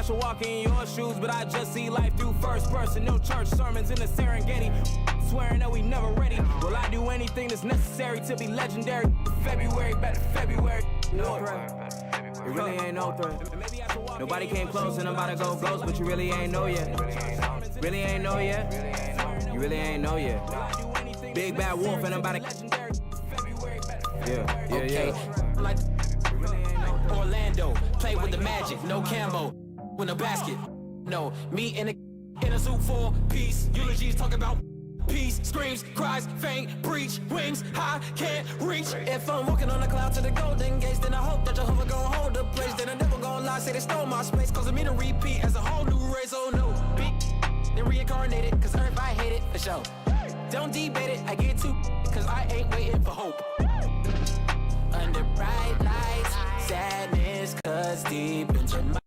I should walk in your shoes, but I just see life through first person. No church sermons in the Serengeti. Swearing that we never ready. Will I do anything that's necessary to be legendary? February, back to February. No threat. It really ain't no threat. Nobody came close and I'm about to go ghost, but you really ain't know yet. Really ain't know yet. You really ain't know yet. Big bad wolf and I'm about to. Yeah, okay. Like Orlando, play with the magic, no camo, with a basket. No, me in a suit for peace. Eulogies talk about peace, screams, cries, faint, breach, wings, high, can't reach. If I'm walking on the cloud to the golden gates, then I hope that Jehovah gon' hold the place. Then I never gon' lie, say they stole my space, causing me to repeat as a whole new race. Oh no, big, then reincarnated, cause everybody hate it for sure. Don't debate it, I get too, cause I ain't waiting for hope. Under bright lights, sadness cuts deep into my.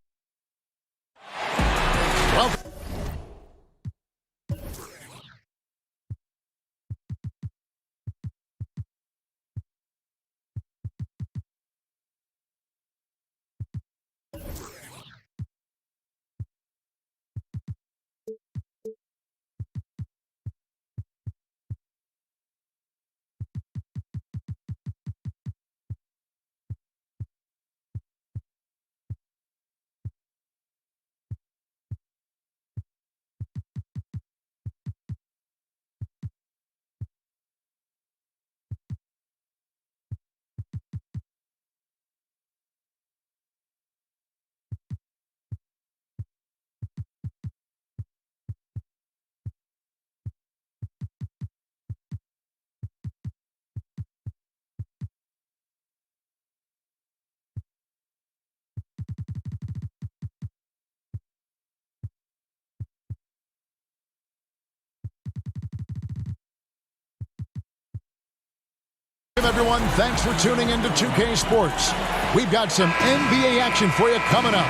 Well, everyone, thanks for tuning into 2K Sports. We've got some NBA action for you coming up.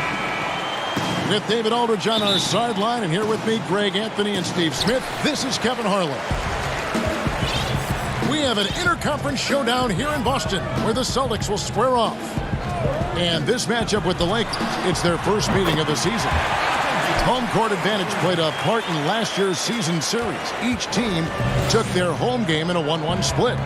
With David Aldridge on our sideline, and here with me, Greg Anthony and Steve Smith, this is Kevin Harlan. We have an interconference showdown here in Boston, where the Celtics will square off. And this matchup with the Lakers, it's their first meeting of the season. Home court advantage played a part in last year's season series. Each team took their home game in a 1-1 split.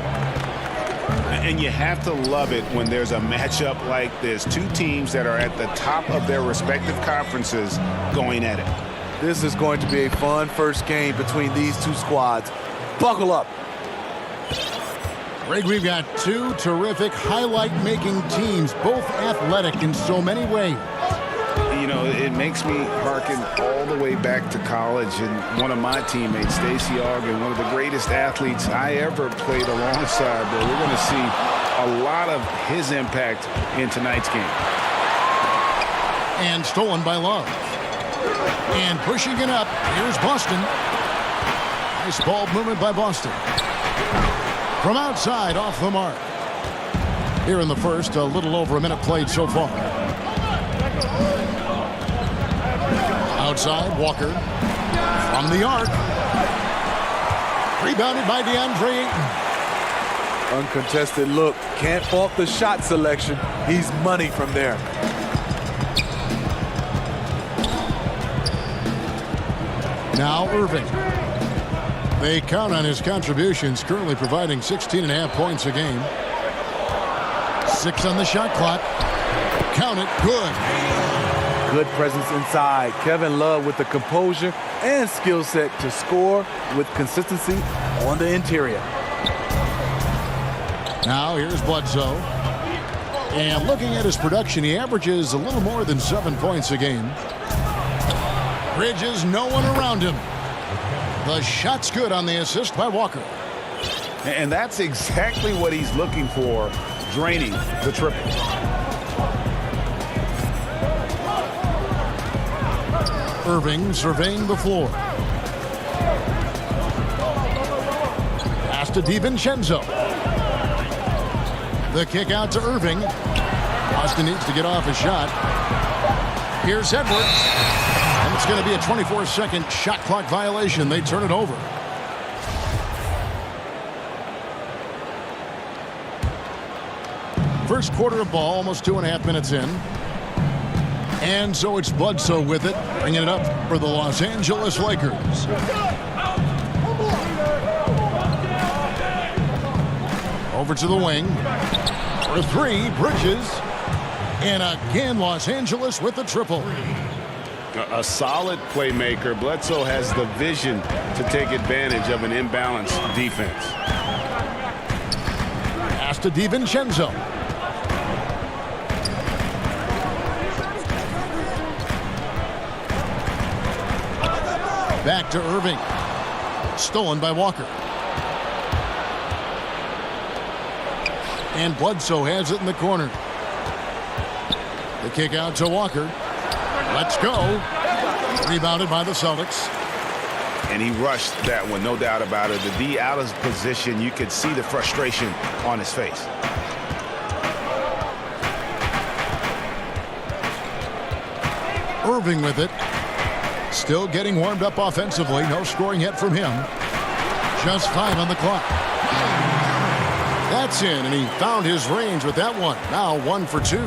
And you have to love it when there's a matchup like this. Two teams that are at the top of their respective conferences going at it. This is going to be a fun first game between these two squads. Buckle up. Greg, we've got two terrific highlight-making teams, both athletic in so many ways. You know, it makes me hearken all the way back to college, and one of my teammates, Stacey Ogden, one of the greatest athletes I ever played alongside. But we're going to see a lot of his impact in tonight's game. And stolen by Love. And pushing it up, here's Boston. Nice ball movement by Boston. From outside, off the mark. Here in the first, a little over a minute played so far. Outside, Walker. From the arc. Rebounded by DeAndre Ayton. Uncontested look. Can't fault the shot selection. He's money from there. Now Irving. They count on his contributions, currently providing 16.5 points a game. 6 on the shot clock. Count it. Good. Good presence inside. Kevin Love with the composure and skill set to score with consistency on the interior. Now here's Bledsoe. And looking at his production, he averages a little more than 7 points a game. Bridges, no one around him. The shot's good on the assist by Walker. And that's exactly what he's looking for, draining the triple. Irving surveying the floor. Pass to DiVincenzo. The kick out to Irving. Boston needs to get off a shot. Here's Edwards. And it's going to be a 24-second shot clock violation. They turn it over. First quarter of ball, almost 2.5 minutes in. And so it's Bledsoe with it, bringing it up for the Los Angeles Lakers. Over to the wing. For three, Bridges. And again, Los Angeles with the triple. A solid playmaker. Bledsoe has the vision to take advantage of an imbalanced defense. Pass to DiVincenzo. Back to Irving. Stolen by Walker. And Bledsoe has it in the corner. The kick out to Walker. Let's go. Rebounded by the Celtics. And he rushed that one, no doubt about it. The D out of position, you could see the frustration on his face. Irving with it. Still getting warmed up offensively. No scoring yet from him. Just 5 on the clock. That's in, and he found his range with that one. Now 1 for 2.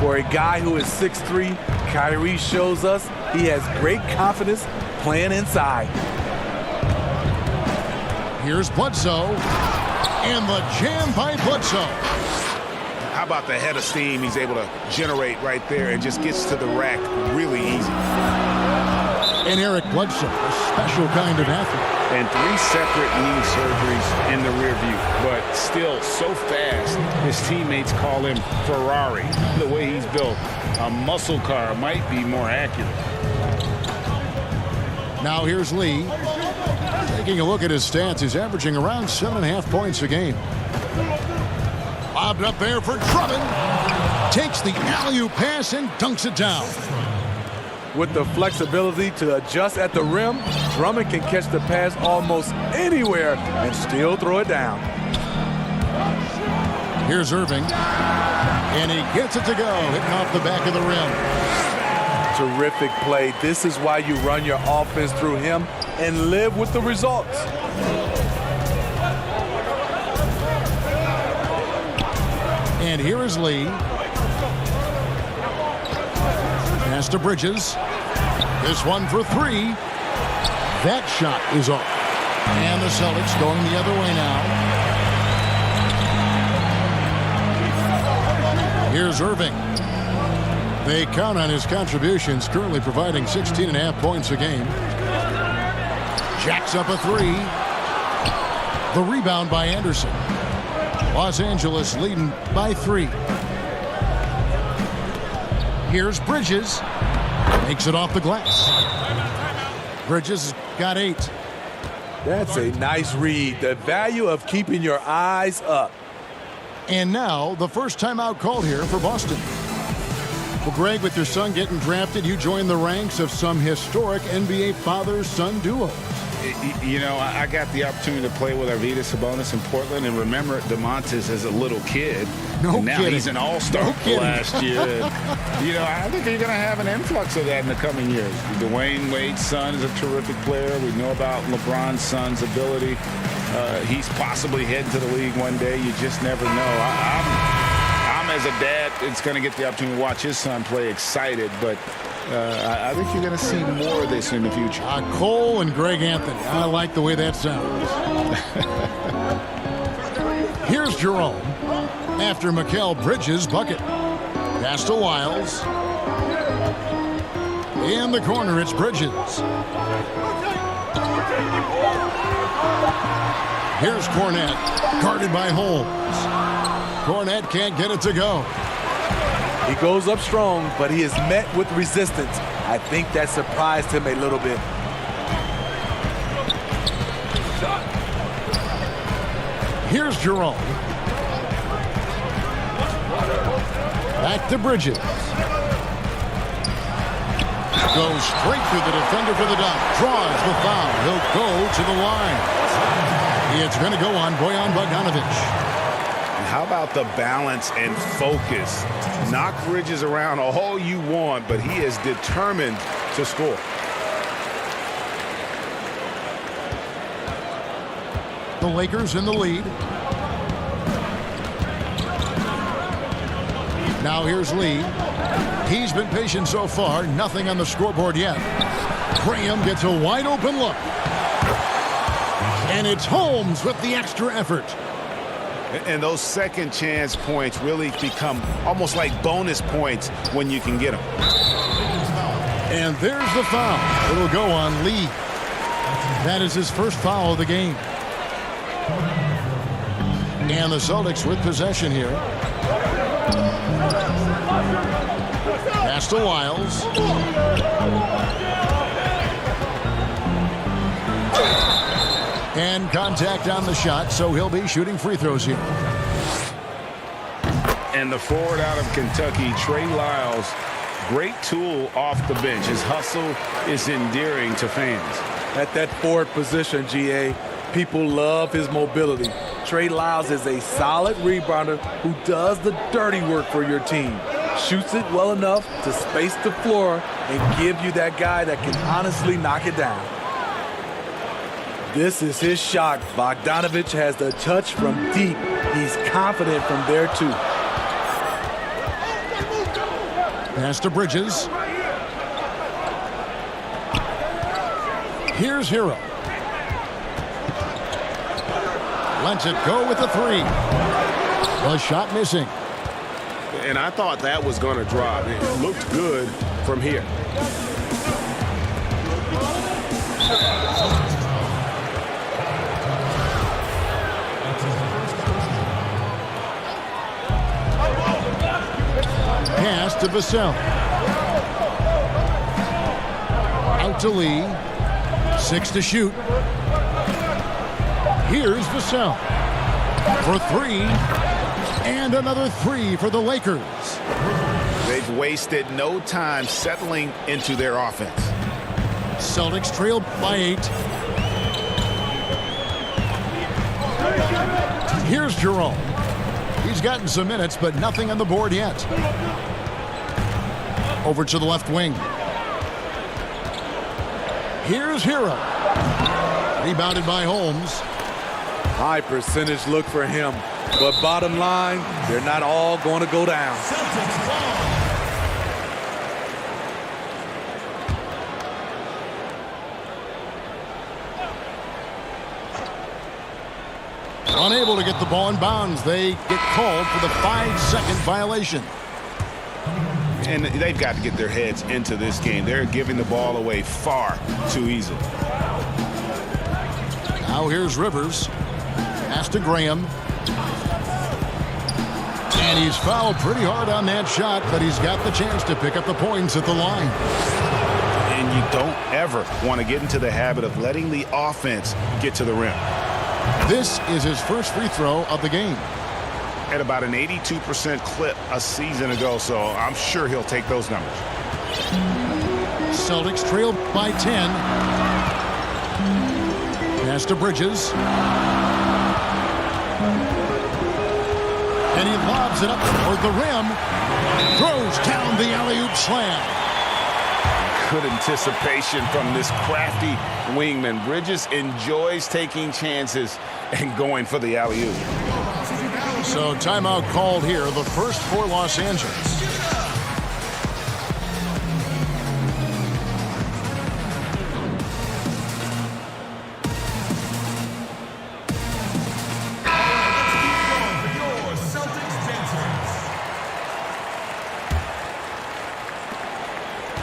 For a guy who is 6'3", Kyrie shows us he has great confidence playing inside. Here's Bledsoe. And the jam by Bledsoe. How about the head of steam he's able to generate right there and just gets to the rack really easy. And Eric Bledsoe, a special kind of athlete. And 3 separate knee surgeries in the rear view, but still so fast, his teammates call him Ferrari. The way he's built, a muscle car might be more accurate. Now here's Lee. Taking a look at his stats, he's averaging around 7.5 points a game. Lobbed up there for Drummond. Takes the alley-oop pass and dunks it down. With the flexibility to adjust at the rim, Drummond can catch the pass almost anywhere and still throw it down. Here's Irving. And he gets it to go, hitting off the back of the rim. Terrific play. This is why you run your offense through him and live with the results. And here is Lee. Pass to Bridges. This one for 3. That shot is off. And the Celtics going the other way now. Here's Irving. They count on his contributions, currently providing 16.5 points a game. Jacks up a 3. The rebound by Anderson. Los Angeles leading by 3. Here's Bridges. Makes it off the glass. Bridges got 8. That's a nice read. The value of keeping your eyes up. And now the first timeout called here for Boston. Well, Greg, with your son getting drafted, you joined the ranks of some historic NBA father-son duos. You know, I got the opportunity to play with Arvydas Sabonis in Portland and remember DeMontis as a little kid. No now kidding. He's an all-star last year. You know, I think you're going to have an influx of that in the coming years. Dwayne Wade's son is a terrific player. We know about LeBron's son's ability. He's possibly heading to the league one day. You just never know. I'm as a dad, it's going to get the opportunity to watch his son play excited, but I think you're going to see more of this in the future. Cole and Greg Anthony. I like the way that sounds. Here's Jerome after Mikal Bridges' bucket. Pass to Wiles. In the corner, it's Bridges. Here's Cornette, guarded by Holmes. Cornette can't get it to go. He goes up strong, but he is met with resistance. I think that surprised him a little bit. Here's Jerome. Back to Bridges. Goes straight through the defender for the dunk. Draws the foul. He'll go to the line. It's going to go on Bojan Bogdanovic. How about the balance and focus? Knock Bridges around all you want, but he is determined to score. The Lakers in the lead. Now here's Lee. He's been patient so far. Nothing on the scoreboard yet. Graham gets a wide open look. And it's Holmes with the extra effort. And those second chance points really become almost like bonus points when you can get them. And there's the foul. It'll go on Lee. That is his first foul of the game. And the Celtics with possession here. Pass to Wiles. And contact on the shot, so he'll be shooting free throws here. And the forward out of Kentucky, Trey Lyles, great tool off the bench. His hustle is endearing to fans. At that forward position, GA, people love his mobility. Trey Lyles is a solid rebounder who does the dirty work for your team. Shoots it well enough to space the floor and give you that guy that can honestly knock it down. This is his shot. Bogdanovich has the touch from deep. He's confident from there, too. Pass to Bridges. Here's Hero. Lets it go with the three. The shot missing. And I thought that was going to drop. It looked good from here. Pass to Vassell. Out to Lee. 6 to shoot. Here's Vassell. For three. And another three for the Lakers. They've wasted no time settling into their offense. Celtics trail by 8. Here's Jerome. He's gotten some minutes, but nothing on the board yet. Over to the left wing. Here's Hero. Rebounded by Holmes. High percentage look for him. But bottom line, they're not all going to go down. Unable to get the ball in bounds. They get called for the 5-second violation. And they've got to get their heads into this game. They're giving the ball away far too easily. Now here's Rivers. Pass to Graham. And he's fouled pretty hard on that shot, but he's got the chance to pick up the points at the line. And you don't ever want to get into the habit of letting the offense get to the rim. This is his first free throw of the game. At about an 82% clip a season ago, so I'm sure he'll take those numbers. Celtics trail by 10. Pass to Bridges. And he lobs it up toward the rim. Throws down the alley-oop slam. Good anticipation from this crafty wingman. Bridges enjoys taking chances and going for the alley-oop. So timeout called here, the first for Los Angeles. Your Celtics dancers.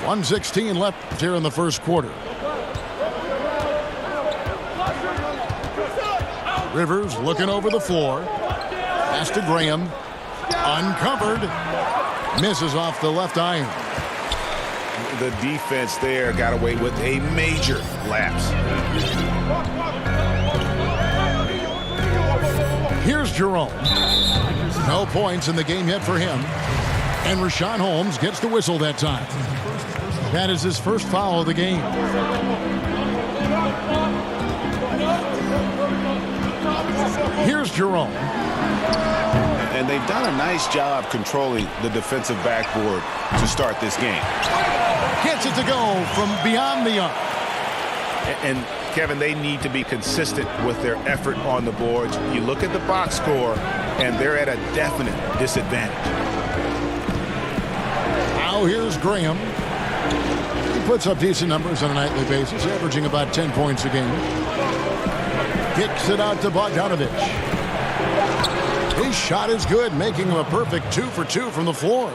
1:16 left here in the first quarter. Rivers looking over the floor. Pass to Graham. Uncovered. Misses off the left iron. The defense there got away with a major lapse. Here's Jerome. No points in the game yet for him. And Rashawn Holmes gets the whistle that time. That is his first foul of the game. Here's Jerome. And they've done a nice job controlling the defensive backboard to start this game. Gets it to go from beyond the arc. And Kevin, they need to be consistent with their effort on the boards. You look at the box score, and they're at a definite disadvantage. Now So here's Graham. He puts up decent numbers on a nightly basis, averaging about 10 points a game. Kicks it out to Bogdanovich. His shot is good, making him a perfect 2 for 2 from the floor.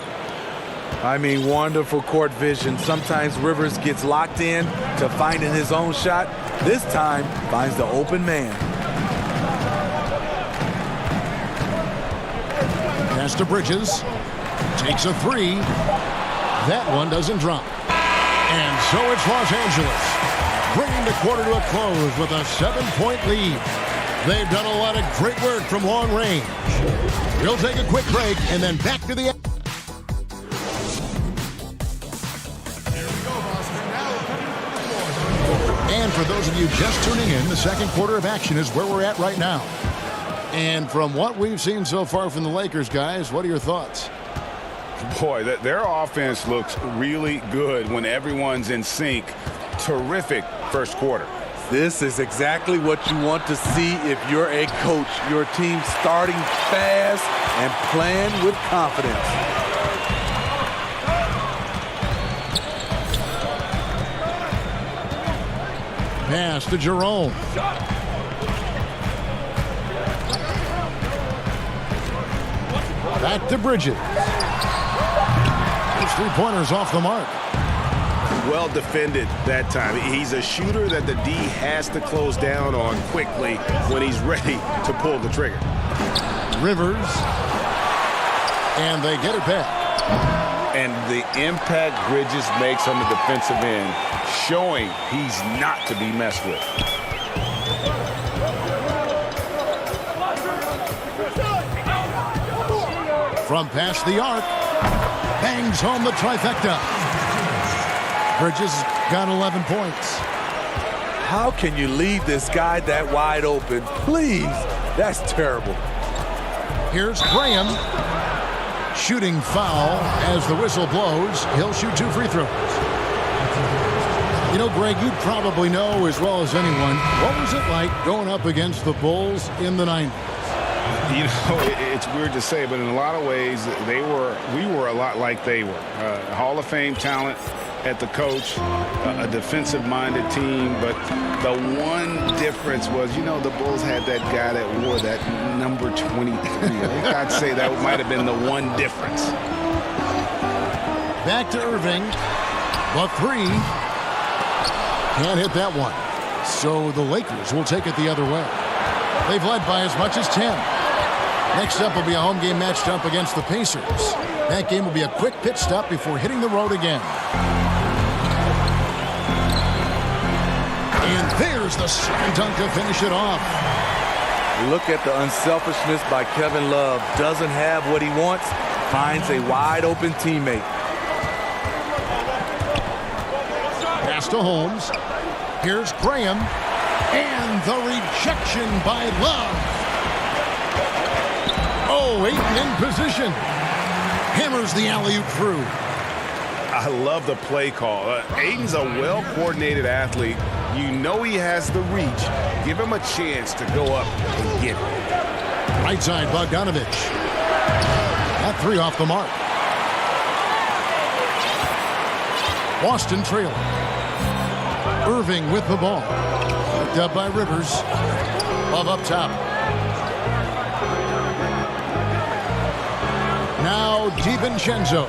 I mean, wonderful court vision. Sometimes Rivers gets locked in to finding his own shot. This time, finds the open man. Pass to Bridges. Takes a 3. That one doesn't drop. And so it's Los Angeles, bringing the quarter to a close with a 7-point lead. They've done a lot of great work from long range. We'll take a quick break and then back to the... And for those of you just tuning in, the second quarter of action is where we're at right now. And from what we've seen so far from the Lakers, guys, what are your thoughts? Boy, their offense looks really good when everyone's in sync. Terrific first quarter. This is exactly what you want to see if you're a coach. Your team starting fast and playing with confidence. Pass to Jerome. Back to Bridges. Those 3-pointers off the mark. Well defended that time. He's a shooter that the D has to close down on quickly when he's ready to pull the trigger. Rivers. And they get it back. And the impact Bridges makes on the defensive end, showing he's not to be messed with. From past the arc, bangs home the trifecta. Bridges got 11 points. How can you leave this guy that wide open? Please, that's terrible. Here's Graham. Shooting foul as the whistle blows. He'll shoot 2 free throws. You know, Greg, you probably know as well as anyone, what was it like going up against the Bulls in the 90s? You know, it's weird to say, but in a lot of ways, we were a lot like they were. Hall of Fame talent at the coach, a defensive-minded team, but the one difference was, you know, the Bulls had that guy that wore that number 23. I'd say that might have been the one difference. Back to Irving. The 3. Can't hit that one. So the Lakers will take it the other way. They've led by as much as 10. Next up will be a home game matched up against the Pacers. That game will be a quick pit stop before hitting the road again. And there's the slam dunk to finish it off. Look at the unselfishness by Kevin Love. Doesn't have what he wants, finds a wide open teammate. Pass to Holmes. Here's Graham. And the rejection by Love. Oh, Ayton in position. Hammers the alley-oop through. I love the play call. Ayton's a well-coordinated athlete. You know he has the reach. Give him a chance to go up and get it. Right side, Bogdanovich. That 3 off the mark. Boston trailing. Irving with the ball. Picked up by Rivers. Love up top. Now DiVincenzo.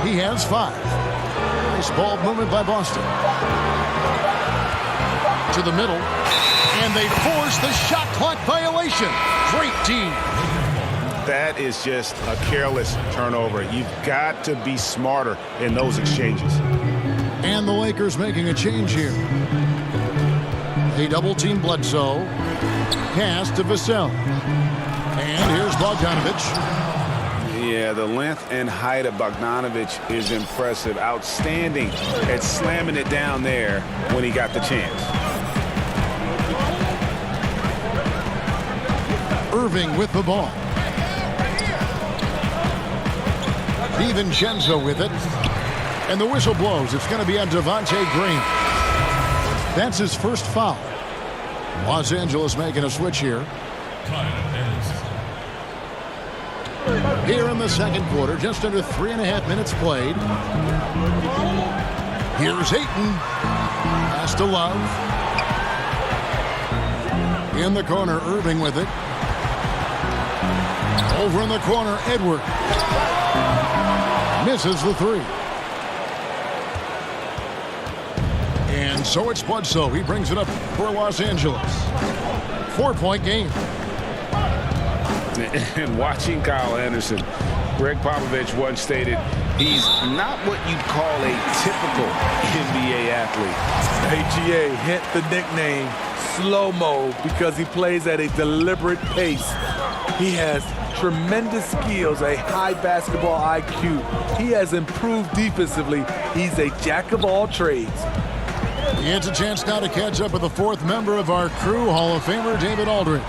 He has 5. Nice ball movement by Boston. To the middle. And they force the shot clock violation. Great team. That is just a careless turnover. You've got to be smarter in those exchanges. And the Lakers making a change here. They double-team Bledsoe. Pass to Vassell. And here's Bogdanovich. Yeah, the length and height of Bogdanovich is impressive. Outstanding at slamming it down there when he got the chance. Irving with the ball. DiVincenzo with it. And the whistle blows. It's going to be on Devontae Green. That's his first foul. Los Angeles making a switch here. Here in the second quarter, just under 3.5 minutes played. Here's Ayton. Pass to Love. In the corner, Irving with it. Over in the corner, Edward. Misses the three. And so it's Bledsoe. He brings it up for Los Angeles. 4-point game. And watching Kyle Anderson, Greg Popovich once stated, he's not what you'd call a typical NBA athlete. AGA hint the nickname slow-mo because he plays at a deliberate pace. He has tremendous skills, a high basketball IQ. He has improved defensively. He's a jack of all trades. He gets a chance now to catch up with the fourth member of our crew, Hall of Famer David Aldridge.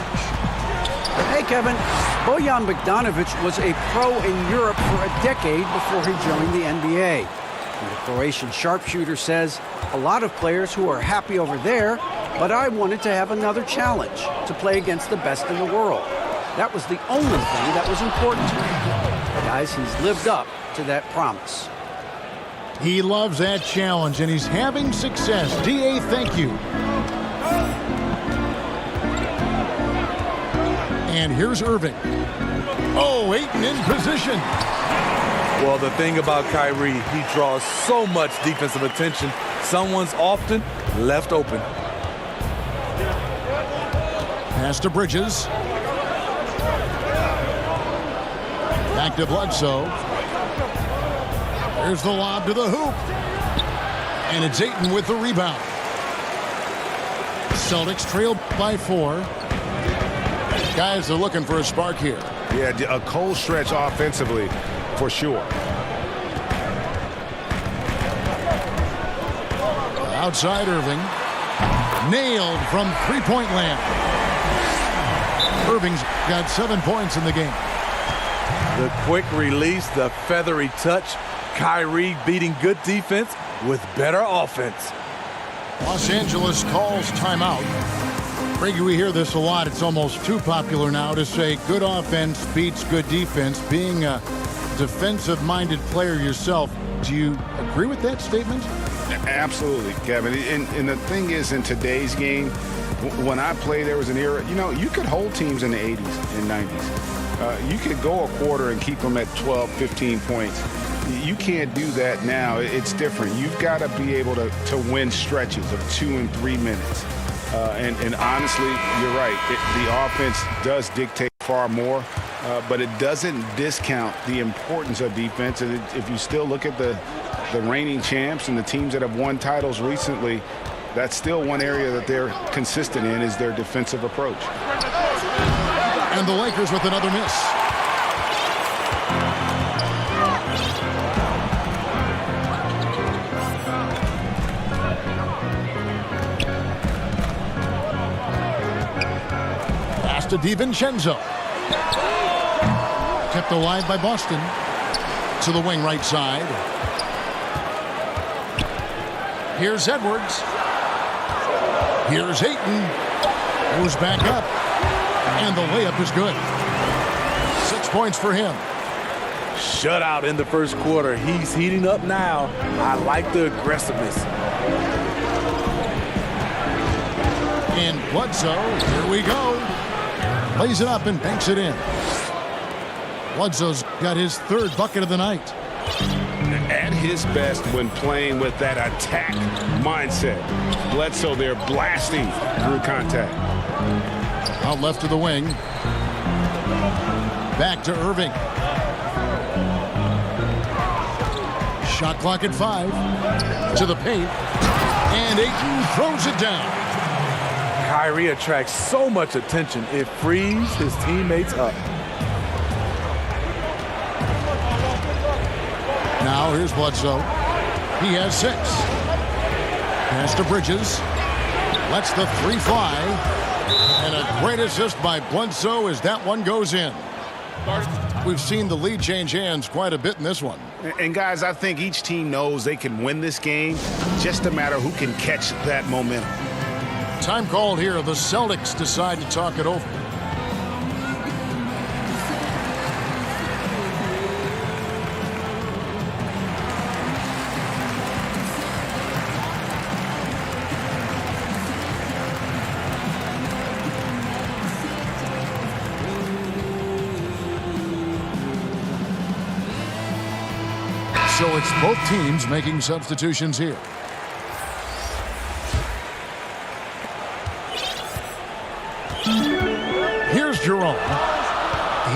Hey, Kevin. Bojan Bogdanovic was a pro in Europe for a decade before he joined the NBA. And the Croatian sharpshooter says, a lot of players who are happy over there, but I wanted to have another challenge, to play against the best in the world. That was the only thing that was important to me. Guys, he's lived up to that promise. He loves that challenge, and he's having success. D.A., thank you. And here's Irving. Oh, Ayton in position. Well, the thing about Kyrie, he draws so much defensive attention. Someone's often left open. Pass to Bridges. Back to Bledsoe. There's the lob to the hoop. And it's Ayton with the rebound. Celtics trail by 4. Guys are looking for a spark here. Yeah, a cold stretch offensively, for sure. Outside Irving. Nailed from three-point land. Irving's got 7 points in the game. The quick release, the feathery touch. Kyrie beating good defense with better offense. Los Angeles calls timeout. Reggie, we hear this a lot. It's almost too popular now to say good offense beats good defense. Being a defensive-minded player yourself, do you agree with that statement? Absolutely, Kevin. And the thing is, in today's game, when I played, there was an era, you could hold teams in the 80s and 90s. You could go a quarter and keep them at 12, 15 points. You can't do that now. It's different. You've got to be able to win stretches of 2 and 3 minutes. And honestly, you're right. The offense does dictate far more, but it doesn't discount the importance of defense. And if you still look at the reigning champs and the teams that have won titles recently, that's still one area that they're consistent in, is their defensive approach. And the Lakers with another miss. To DiVincenzo. Kept alive by Boston. To the wing right side. Here's Edwards. Here's Ayton. Goes back up. And the layup is good. 6 points for him. Shutout in the first quarter. He's heating up now. I like the aggressiveness. And Bledsoe, here we go. Lays it up and banks it in. Bledsoe's got his 3rd bucket of the night. At his best when playing with that attack mindset. Bledsoe there blasting through contact. Out left to the wing. Back to Irving. Shot clock at 5. To the paint. And Ayton throws it down. Kyrie attracts so much attention, it frees his teammates up. Now here's Bledsoe. He has 6. Pass to Bridges. Lets the 3 fly. And a great assist by Bledsoe as that one goes in. We've seen the lead change hands quite a bit in this one. And guys, I think each team knows they can win this game. Just a matter who can catch that momentum. Time called here. The Celtics decide to talk it over. it's both teams making substitutions here. Here's Jerome.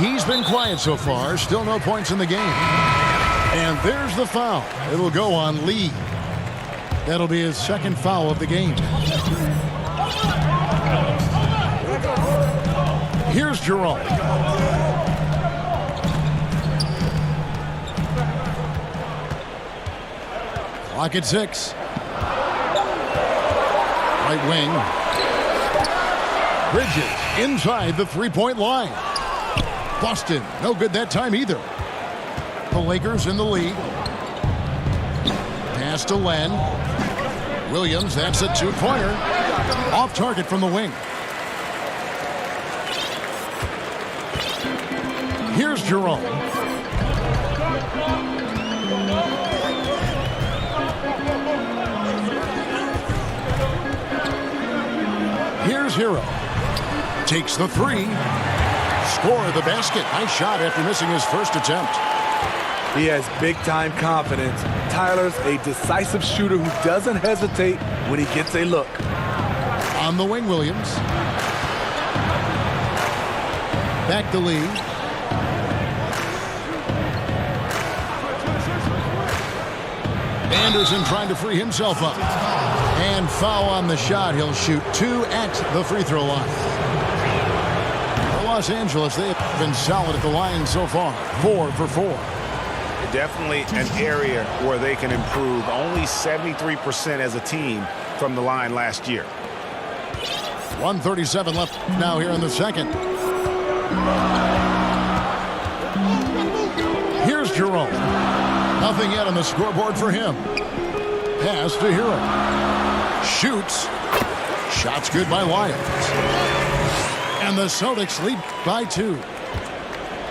He's been quiet so far. Still no points in the game. And there's the foul. It'll go on Lee. That'll be his second foul of the game. Here's Jerome. Clock at 6. Right wing. Bridges inside the three-point line. Boston, no good that time either. The Lakers in the lead. Pass to Len. Williams, that's a two-pointer. Off target from the wing. Here's Jerome. Here's Hero. Takes the three. Score the basket. Nice shot after missing his first attempt. He has big-time confidence. Tyler's a decisive shooter who doesn't hesitate when he gets a look. On the wing, Williams. Back to Lee. Anderson trying to free himself up. And foul on the shot. He'll shoot 2 at the free throw line. For Los Angeles, they have been solid at the line so far. 4 for 4. Definitely an area where they can improve. Only 73% as a team from the line last year. 1:37 left now here in the second. Here's Jerome. Nothing yet on the scoreboard for him. Pass to Hero. Shoots. Shot's good by Lyons. And the Celtics lead by 2.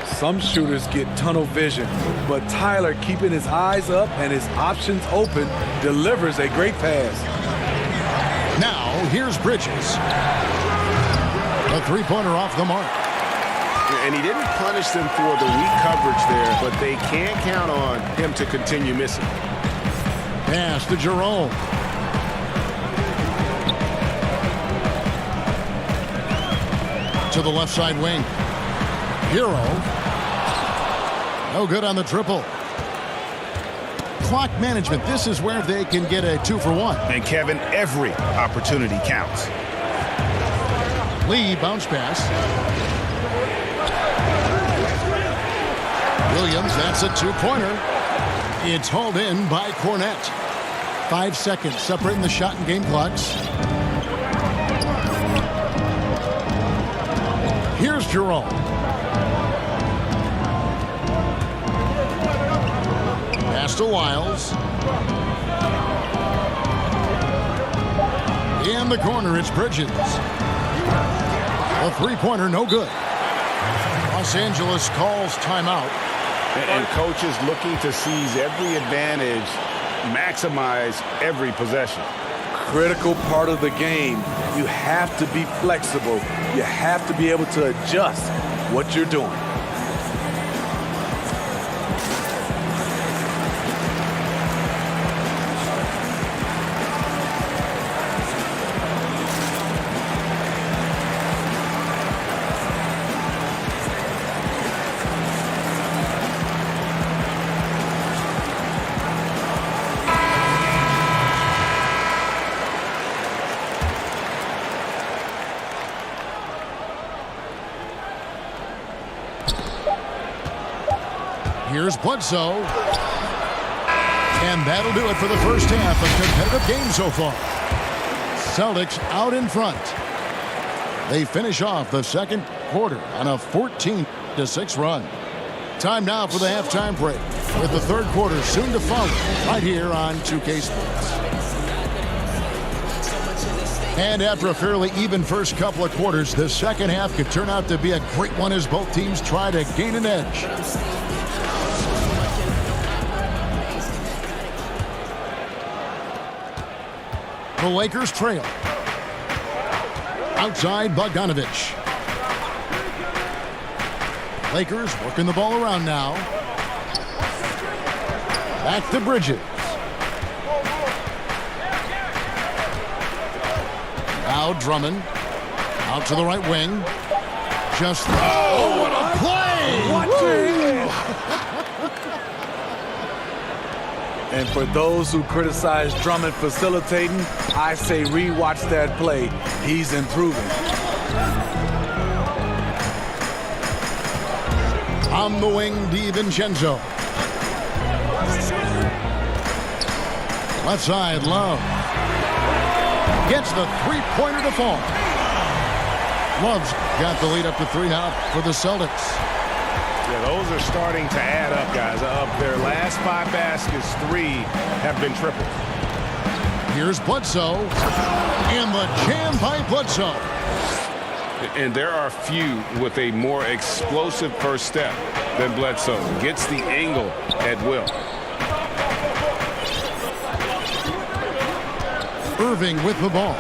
Some shooters get tunnel vision, but Tyler, keeping his eyes up and his options open, delivers a great pass. Now, here's Bridges. A three-pointer off the mark. And he didn't punish them for the weak coverage there, but they can't count on him to continue missing. Pass to Jerome. To the left side wing. Hero. No good on the triple. Clock management. This is where they can get a 2 for 1. And Kevin, every opportunity counts. Lee bounce pass. Williams, that's a two-pointer. It's hauled in by Cornett. 5 seconds separating the shot and game clocks. Here's Jerome. Pass to Lyles. In the corner, it's Bridges. A three-pointer, no good. Los Angeles calls timeout. And coaches looking to seize every advantage, maximize every possession. Critical part of the game. You have to be flexible. You have to be able to adjust what you're doing. Here's Bledsoe. And that'll do it for the first half. A competitive game so far. Celtics out in front. They finish off the second quarter on a 14-6 run. Time now for the halftime break, with the third quarter soon to follow right here on 2K Sports. And after a fairly even first couple of quarters, the second half could turn out to be a great one as both teams try to gain an edge. The Lakers trail. Outside, Bogdanovich. Lakers working the ball around now. Back to Bridges. Now Drummond. Out to the right wing. Just, oh, what a play! Watch it! And for those who criticize Drummond facilitating, I say rewatch that play. He's improving. On the wing, DiVincenzo. Left side, Love. Gets the three-pointer to fall. Love's got the lead up to 3 now for the Celtics. Yeah, those are starting to add up, guys. Of their last 5 baskets, 3 have been triples. Here's Bledsoe. And the jam by Bledsoe. And there are few with a more explosive first step than Bledsoe. Gets the angle at will. Irving with the ball.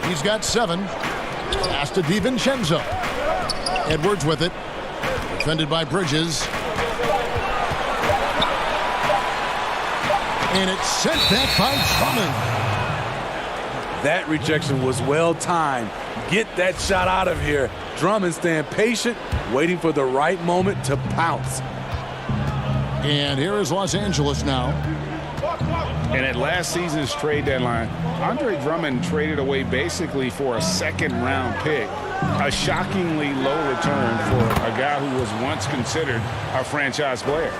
He's got 7. Pass to DiVincenzo. Edwards with it. Defended by Bridges. And it's sent back by Drummond. That rejection was well timed. Get that shot out of here. Drummond staying patient, waiting for the right moment to pounce. And here is Los Angeles now. And at last season's trade deadline, Andre Drummond traded away basically for a second-round pick. A shockingly low return for a guy who was once considered a franchise player.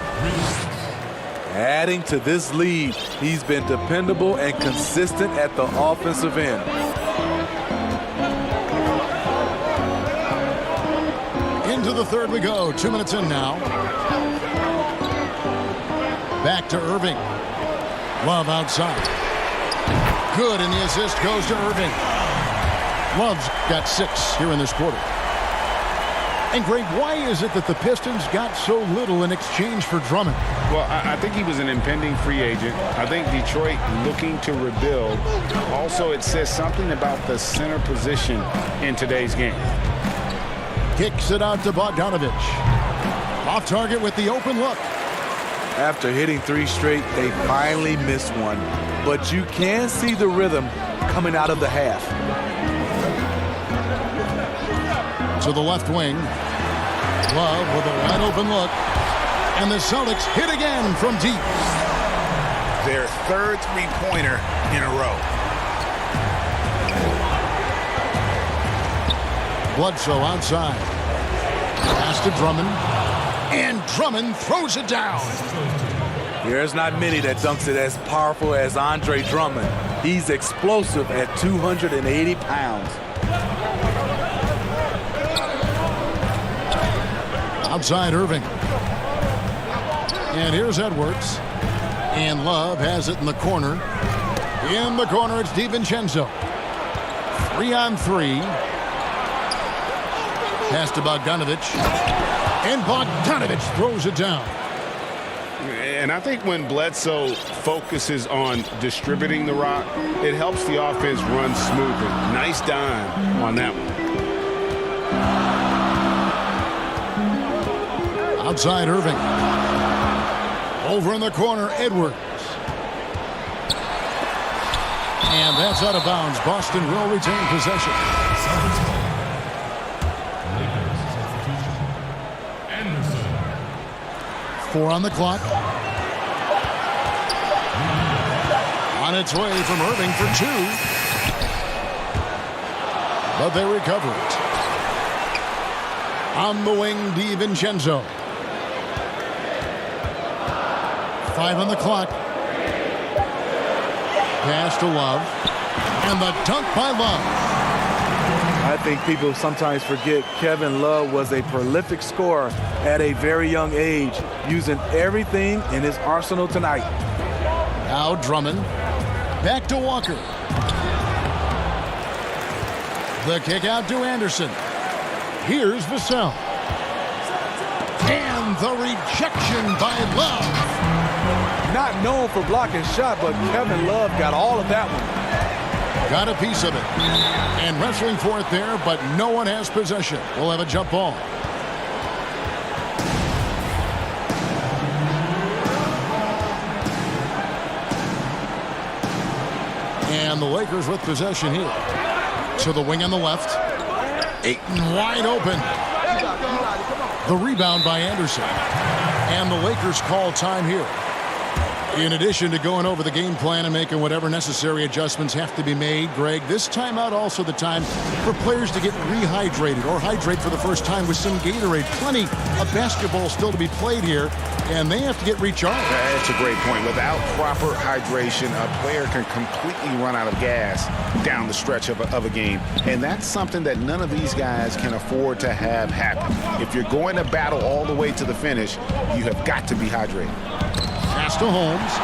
Adding to this lead, he's been dependable and consistent at the offensive end. Into the third we go. 2 minutes in now. Back to Irving. Love outside. Good, and the assist goes to Irving. Love's got 6 here in this quarter. And Greg, why is it that the Pistons got so little in exchange for Drummond? Well, I think he was an impending free agent. I think Detroit looking to rebuild. Also, it says something about the center position in today's game. Kicks it out to Bogdanovich. Off target with the open look. After hitting 3 straight, they finally missed one. But you can see the rhythm coming out of the half. To the left wing. Love with a wide open look. And the Celtics hit again from deep. Their third three-pointer in a row. Bledsoe outside. Pass to Drummond. And Drummond throws it down. There's not many that dunks it as powerful as Andre Drummond. He's explosive at 280 pounds. Outside Irving. And here's Edwards. And Love has it in the corner. In the corner, it's DiVincenzo. 3-on-3. Pass to Bogdanovich. And Bogdanovich throws it down. And I think when Bledsoe focuses on distributing the rock, it helps the offense run smoothly. Nice dime on that one. Outside Irving. Over in the corner, Edwards. And that's out of bounds. Boston will retain possession. Celtics ball. Lakers substitution. Anderson. 4 on the clock. On its way from Irving for 2. But they recover it. On the wing, DiVincenzo. 5 on the clock. Pass to Love. And the dunk by Love. I think people sometimes forget Kevin Love was a prolific scorer at a very young age, using everything in his arsenal tonight. Now Drummond. Back to Walker. The kick out to Anderson. Here's Vassell. And the rejection by Love. Not known for blocking shot, but Kevin Love got all of that one. Got a piece of it. And wrestling for it there, but no one has possession. We'll have a jump ball. And the Lakers with possession here. To the wing on the left. Ayton wide open. The rebound by Anderson. And the Lakers call time here. In addition to going over the game plan and making whatever necessary adjustments have to be made, Greg, this timeout also the time for players to get rehydrated or hydrate for the first time with some Gatorade. Plenty of basketball still to be played here, and they have to get recharged. That's a great point. Without proper hydration, a player can completely run out of gas down the stretch of a game. And that's something that none of these guys can afford to have happen. If you're going to battle all the way to the finish, you have got to be hydrated. Pass to Holmes.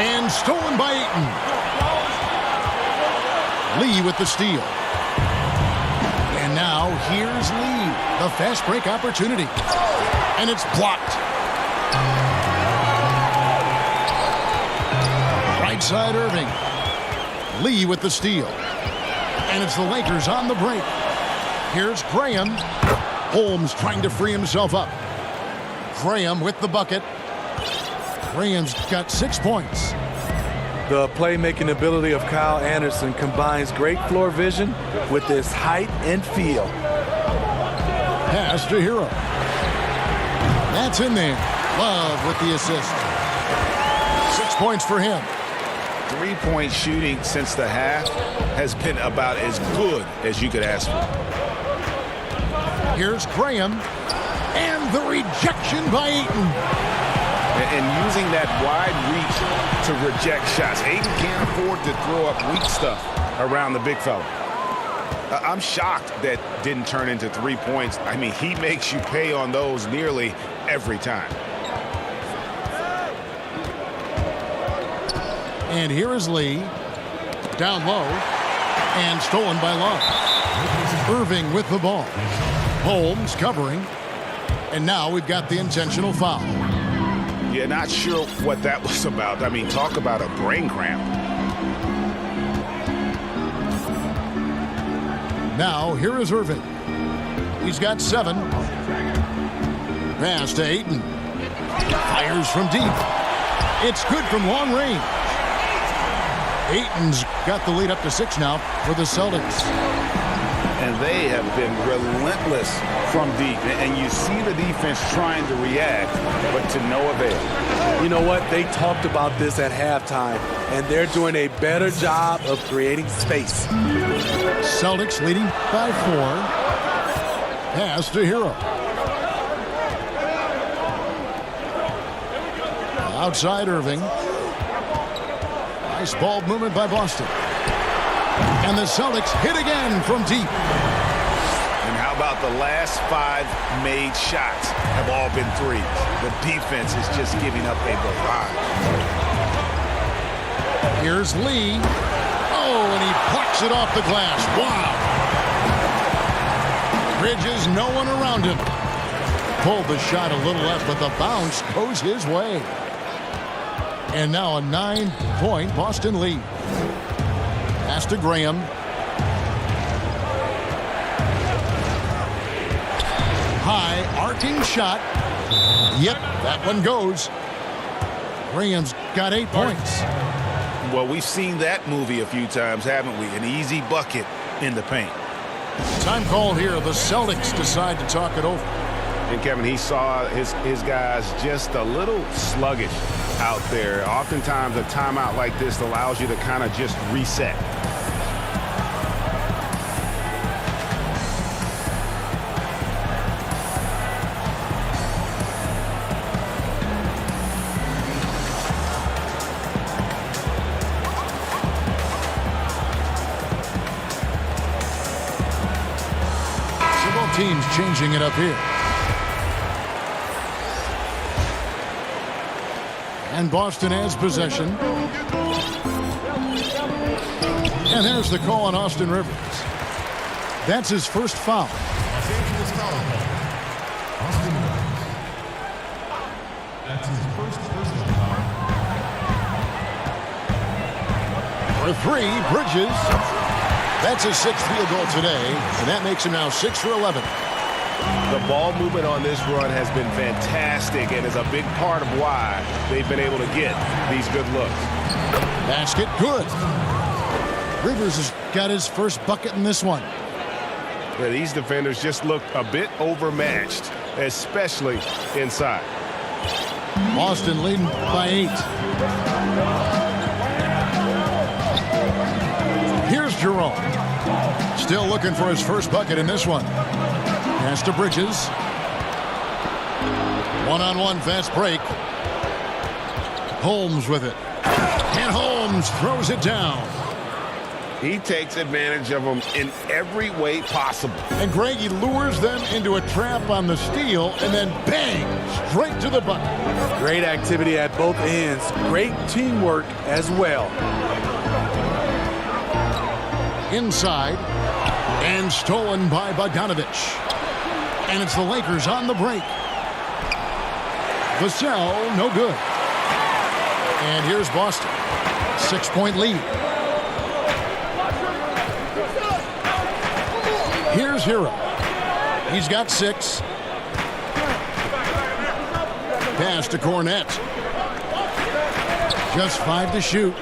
And stolen by Ayton. Lee with the steal. And now here's Lee. The fast break opportunity. And it's blocked. Right side Irving. Lee with the steal. And it's the Lakers on the break. Here's Graham. Holmes trying to free himself up. Graham with the bucket. Graham's got 6 points. The playmaking ability of Kyle Anderson combines great floor vision with his height and feel. Pass to Hero. That's in there. Love with the assist. 6 points for him. Three-point shooting since the half has been about as good as you could ask for. Here's Graham. And the rejection by Ayton. And using that wide reach to reject shots. Ayton can't afford to throw up weak stuff around the big fella. I'm shocked that didn't turn into 3 points. I mean, he makes you pay on those nearly every time. And here is Lee. Down low. And stolen by Love. Irving with the ball. Holmes covering. And now we've got the intentional foul. Yeah, not sure what that was about. I mean, talk about a brain cramp. Now, here is Irving. He's got 7. Pass to Ayton. Fires from deep. It's good from long range. Ayton's got the lead up to 6 now for the Celtics. And they have been relentless from deep. And you see the defense trying to react, but to no avail. You know what? They talked about this at halftime, and they're doing a better job of creating space. Celtics leading by 4. Pass to Hero. Outside Irving. Nice ball movement by Boston. And the Celtics hit again from deep. And how about the last 5 made shots have all been threes? The defense is just giving up a barrage. Here's Lee. Oh, and he plucks it off the glass. Wow. Bridges, no one around him. Pulled the shot a little left, but the bounce goes his way. And now a 9-point Boston lead. Pass to Graham. High arcing shot. Yep, that one goes. Graham's got 8 points. Well, we've seen that movie a few times, haven't we? An easy bucket in the paint. Time call here. The Celtics decide to talk it over. And Kevin, he saw his guys just a little sluggish out there. Oftentimes a timeout like this allows you to kind of just reset. So both teams changing it up here. And Boston has possession. And there's the call on Austin Rivers. That's his first foul. Los Angeles foul call. Austin Rivers. That's his first personal foul. For 3, Bridges. That's his 6th field goal today, and that makes him now 6 for 11. The ball movement on this run has been fantastic and is a big part of why they've been able to get these good looks. Basket good. Rivers has got his first bucket in this one. Yeah, these defenders just look a bit overmatched, especially inside. Boston leading by 8. Here's Jerome. Still looking for his first bucket in this one. Pass to Bridges. One-on-one fast break. Holmes with it. And Holmes throws it down. He takes advantage of them in every way possible. And Greg, he lures them into a trap on the steal and then bang, straight to the bucket. Great activity at both ends. Great teamwork as well. Inside and stolen by Bogdanovich. And it's the Lakers on the break. Vassell, no good. And here's Boston. 6-point lead. Here's Hero. He's got 6. Pass to Cornette. Just 5 to shoot.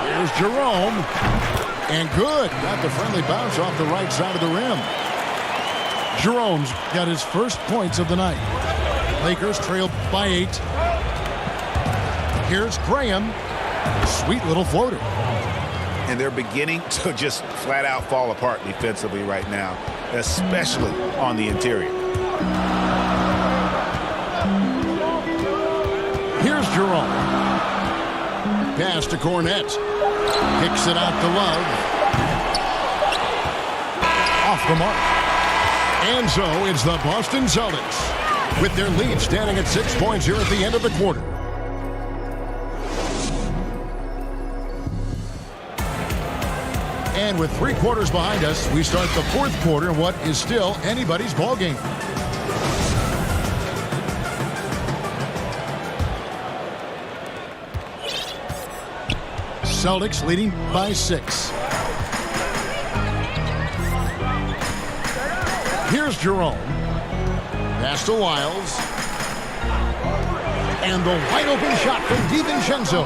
Here's Jerome. And good. Got the friendly bounce off the right side of the rim. Jerome's got his first points of the night. Lakers trail by 8. Here's Graham. Sweet little floater. And they're beginning to just flat out fall apart defensively right now, especially on the interior. Here's Jerome. Pass to Cornette. Kicks it out to Love. Off the mark. And so it's the Boston Celtics with their lead standing at 6 points here at the end of the quarter. And with 3 quarters behind us, we start the 4th quarter in what is still anybody's ball game. Celtics leading by 6. Here's Jerome. Pass to Wiles. And the wide open shot from DiVincenzo.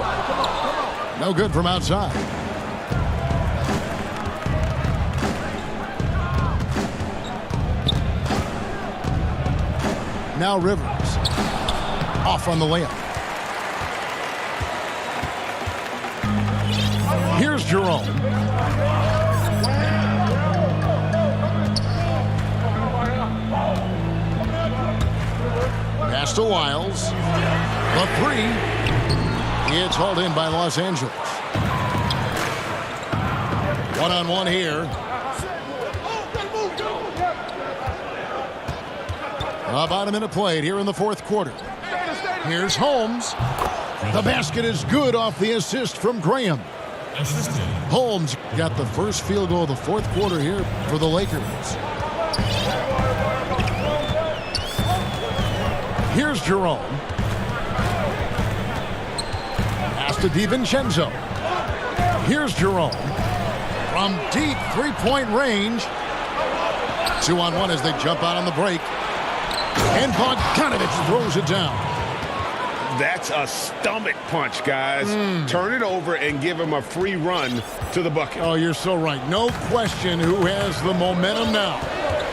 No good from outside. Now Rivers. Off on the layup. Here's Jerome. Pass to Wiles. The 3. It's hauled in by Los Angeles. One-on-one here. About a minute played here in the 4th quarter. Here's Holmes. The basket is good off the assist from Graham. Holmes got the first field goal of the 4th quarter here for the Lakers. Here's Jerome. Pass to DiVincenzo. Here's Jerome. From deep 3-point range. 2-on-1 as they jump out on the break. And Bogdanovich throws it down. That's a stomach punch, guys. Turn it over and give him a free run to the bucket. Oh, you're so right. No question who has the momentum now.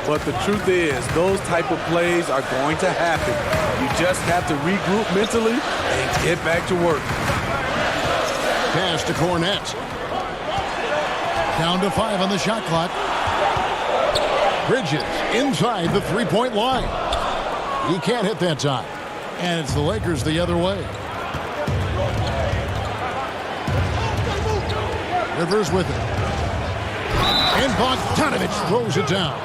But the truth is, those type of plays are going to happen. You just have to regroup mentally and get back to work. Pass to Cornette. Down to 5 on the shot clock. Bridges inside the 3-point line. He can't hit that time. And it's the Lakers the other way. Rivers with it. And Bogdanovich throws it down.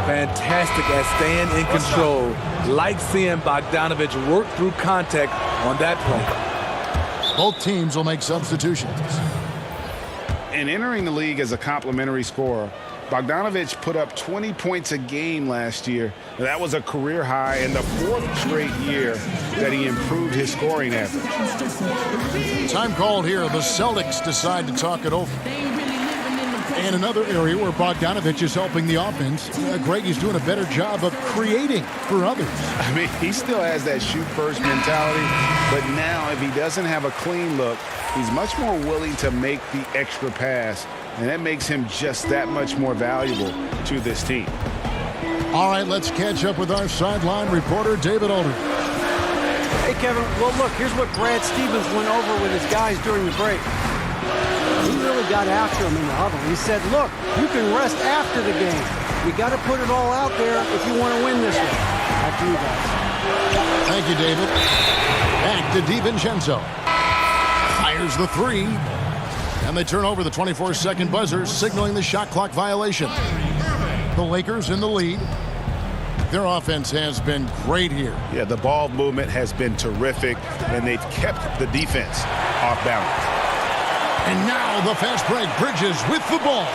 Fantastic at staying in control. Like seeing Bogdanovich work through contact on that play. Both teams will make substitutions. And entering the league as a complimentary scorer, Bogdanovich put up 20 points a game last year. That was a career high in the 4th straight year that he improved his scoring average. Time called here. The Celtics decide to talk it over. And another area where Bogdanovich is helping the offense, Greg is doing a better job of creating for others. I mean, he still has that shoot-first mentality, but now if he doesn't have a clean look, he's much more willing to make the extra pass, and that makes him just that much more valuable to this team. All right, let's catch up with our sideline reporter, David Aldridge. Hey, Kevin. Well, look, here's what Brad Stevens went over with his guys during the break. He really got after him in the huddle. He said, look, you can rest after the game. You got to put it all out there if you want to win this one. Back to you guys. Thank you, David. Back to DiVincenzo. Fires the three. And they turn over the 24-second buzzer, signaling the shot clock violation. The Lakers in the lead. Their offense has been great here. Yeah, the ball movement has been terrific, and they've kept the defense off balance. And now the fast break. Bridges with the ball.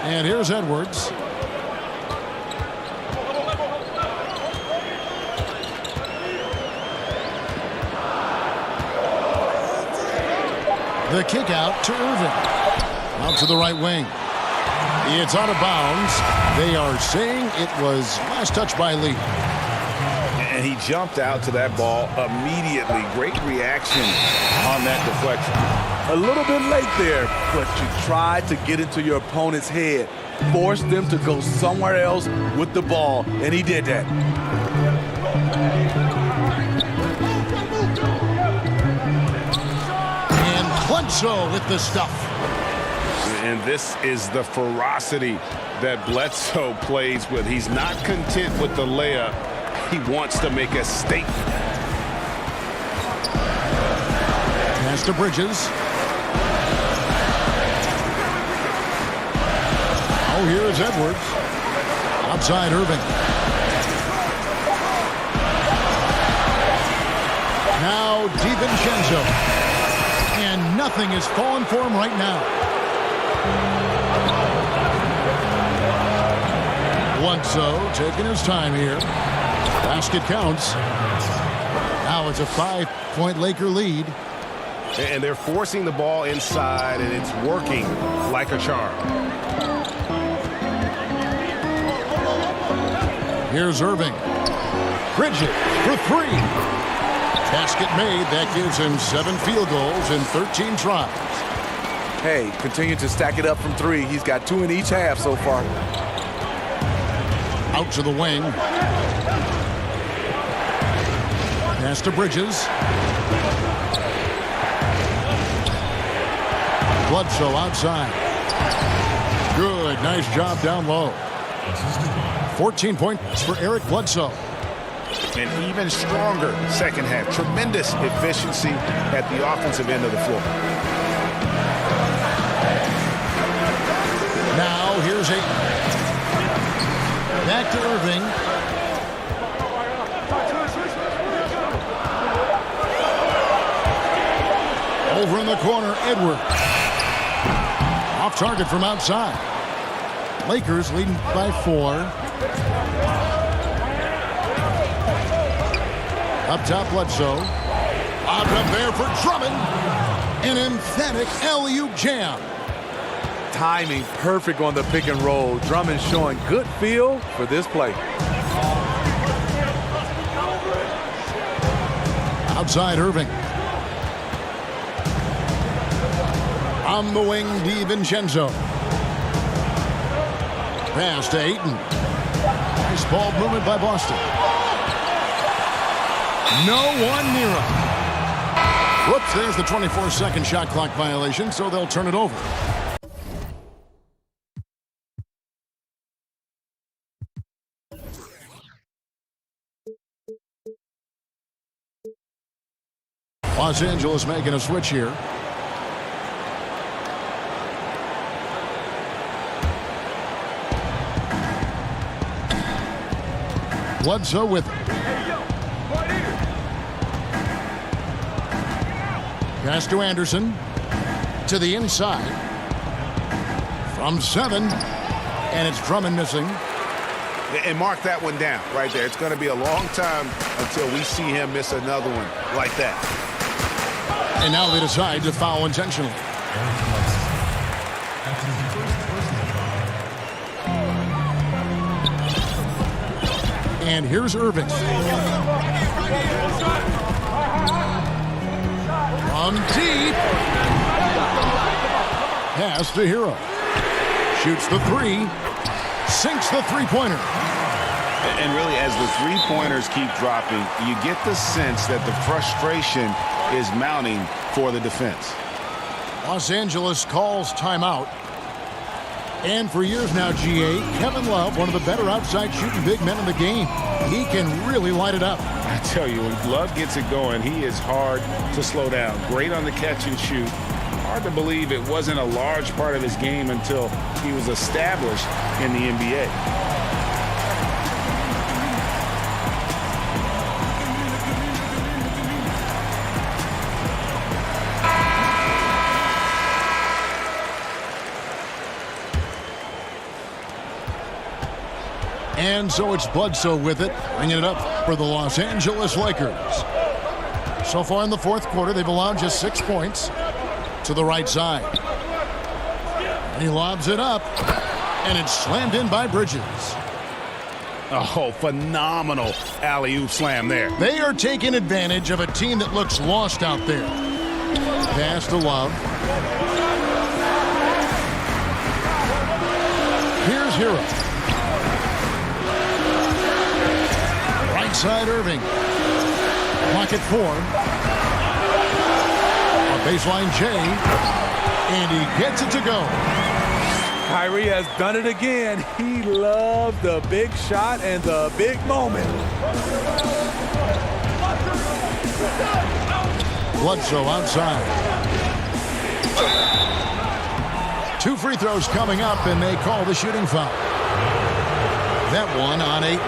And here's Edwards. The kick out to Irving. Out to the right wing. It's out of bounds. They are saying it was last touch by Lee. And he jumped out to that ball immediately. Great reaction on that deflection. A little bit late there, but you tried to get into your opponent's head. Force them to go somewhere else with the ball, and he did that. And Bledsoe with the stuff. And this is the ferocity that Bledsoe plays with. He's not content with the layup. He wants to make a statement. Pass to Bridges. Oh, here is Edwards. Outside Irving. Now DiVincenzo. And nothing is falling for him right now. Bledsoe taking his time here. Basket counts. Now it's a 5-point Laker lead. And they're forcing the ball inside, and it's working like a charm. Here's Irving. Bridges for three. Basket made. That gives him 7 field goals in 13 tries. Hey, continue to stack it up from three. He's got 2 in each half so far. Out to the wing. Pass to Bridges. Bledsoe outside. Good. Nice job down low. 14 points for Eric Bledsoe. And even stronger second half. Tremendous efficiency at the offensive end of the floor. Now here's Ayton. Back to Irving. Over in the corner, Edwards. Off target from outside. Lakers leading by 4. Up top, Bledsoe. Out up there for Drummond. An emphatic alley-oop jam. Timing perfect on the pick and roll. Drummond showing good feel for this play. Outside Irving. On the wing, DiVincenzo. Pass to Ayton. Nice ball movement by Boston. No one near him. Whoops, there's the 24-second shot clock violation, so they'll turn it over. Los Angeles making a switch here. Bledsoe with it. Pass to Anderson. To the inside. From 7. And it's Drummond missing. And mark that one down right there. It's going to be a long time until we see him miss another one like that. And now they decide to foul intentionally. After the first personal foul. And here's Irving. From deep. Pass to Hero. Shoots the three. Sinks the three-pointer. And really, as the three-pointers keep dropping, you get the sense that the frustration is mounting for the defense. Los Angeles calls timeout. And for years now, GA, Kevin Love, one of the better outside shooting big men in the game. He can really light it up. I tell you, when Love gets it going, he is hard to slow down. Great on the catch and shoot. Hard to believe it wasn't a large part of his game until he was established in the NBA. And so it's Bledsoe with it, bringing it up for the Los Angeles Lakers. So far in the fourth quarter, they've allowed just 6 points to the right side. And he lobs it up, and it's slammed in by Bridges. Oh, phenomenal alley-oop slam there. They are taking advantage of a team that looks lost out there. Pass to Love. Here's Hero. Right side Irving. Pocket 4. A baseline J. And he gets it to go. Kyrie has done it again. He loved the big shot and the big moment. Bledsoe outside. 2 free throws coming up, and they call the shooting foul. That one on Ayton.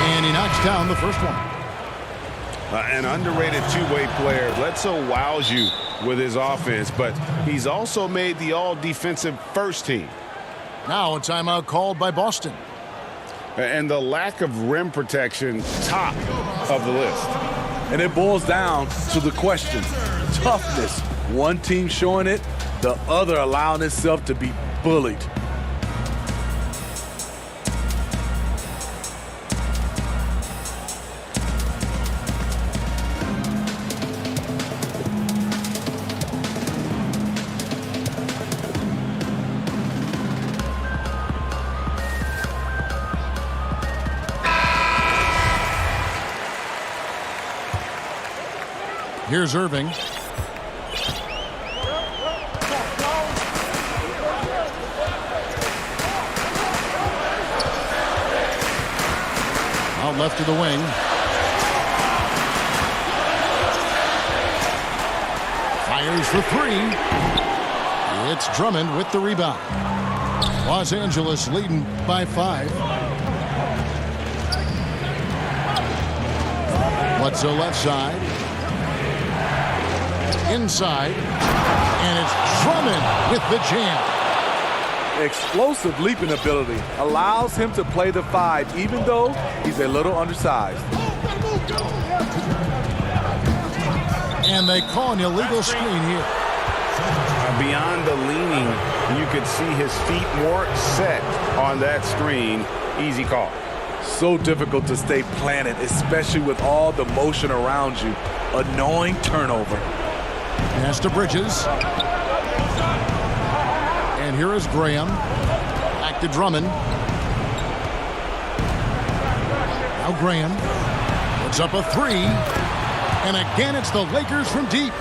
And he knocks down the first one. An underrated two-way player. Bledsoe wows you with his offense, but he's also made the all-defensive first team. Now a timeout called by Boston. And the lack of rim protection, top of the list. And it boils down to the question. Toughness. One team showing it, the other allowing itself to be bullied. Here's Irving. Out left to the wing. Fires for 3. It's Drummond with the rebound. Los Angeles leading by 5. Bledsoe left side. Inside, and it's Drummond with the jam. Explosive leaping ability allows him to play the 5, even though he's a little undersized. And they call an illegal screen here. Beyond the leaning, you could see his feet more set on that screen. Easy call. So difficult to stay planted, especially with all the motion around you. Annoying turnover. Pass to Bridges. And here is Graham. Back to Drummond. Now Graham puts up a 3. And again, it's the Lakers from deep.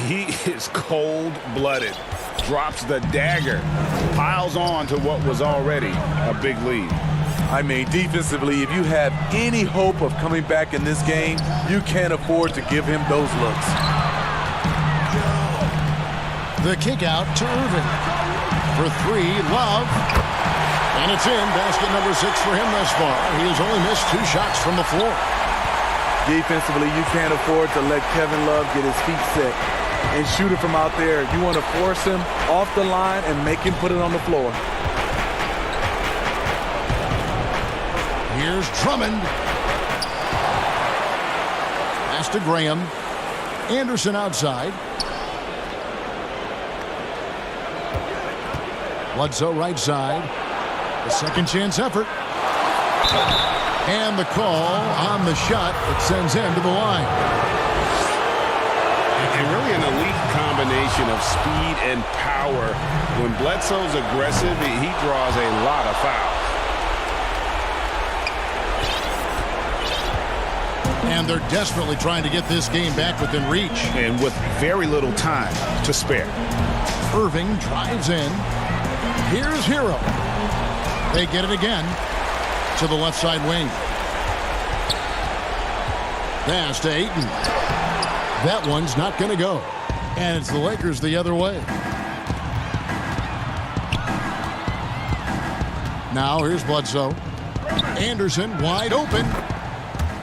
He is cold-blooded. Drops the dagger. Piles on to what was already a big lead. I mean, defensively, if you have any hope of coming back in this game, you can't afford to give him those looks. The kick out to Irving. For 3, Love. And it's in. Basket number 6 for him thus far. He has only missed 2 shots from the floor. Defensively, you can't afford to let Kevin Love get his feet set and shoot it from out there. You want to force him off the line and make him put it on the floor. Here's Drummond. Pass to Graham. Anderson outside. Bledsoe right side. The second chance effort. And the call on the shot that sends him to the line. And really an elite combination of speed and power. When Bledsoe's aggressive, he draws a lot of fouls. And they're desperately trying to get this game back within reach. And with very little time to spare. Irving drives in. Here's Hero. They get it again to the left side wing. Pass to Ayton. That one's not going to go. And it's the Lakers the other way. Now here's Bledsoe. Anderson wide open.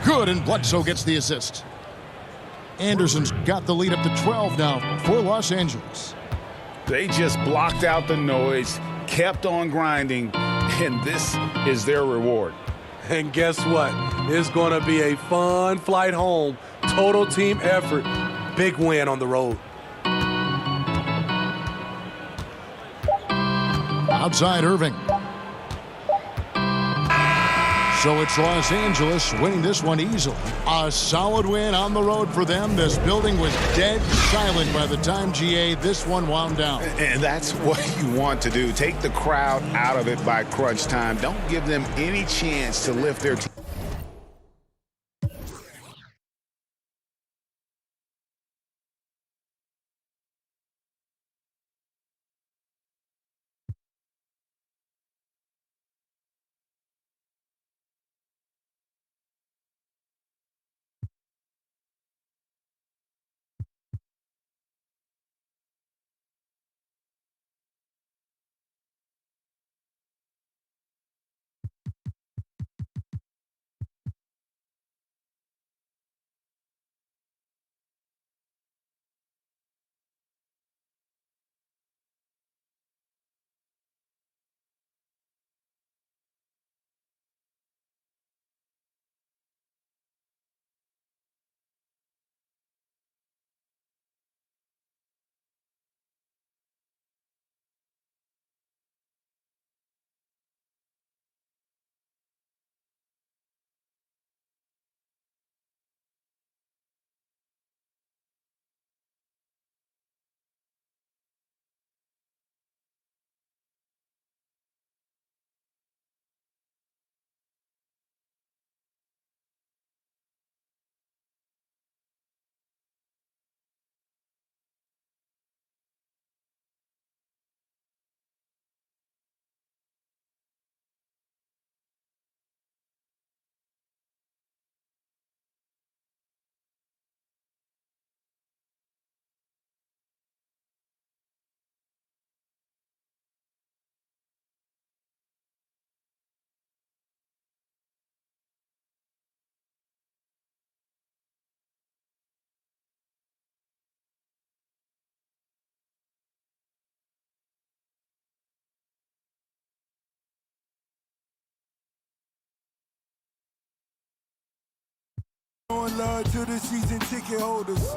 Good, and Bledsoe gets the assist. Anderson's got the lead up to 12 now for Los Angeles. They just blocked out the noise, kept on grinding, and this is their reward. And guess what? It's going to be a fun flight home. Total team effort. Big win on the road. Outside Irving. So it's Los Angeles winning this one easily. A solid win on the road for them. This building was dead silent by the time, GA, this one wound down. And that's what you want to do. Take the crowd out of it by crunch time. Don't give them any chance to lift their team. Showing love to the season ticket holders.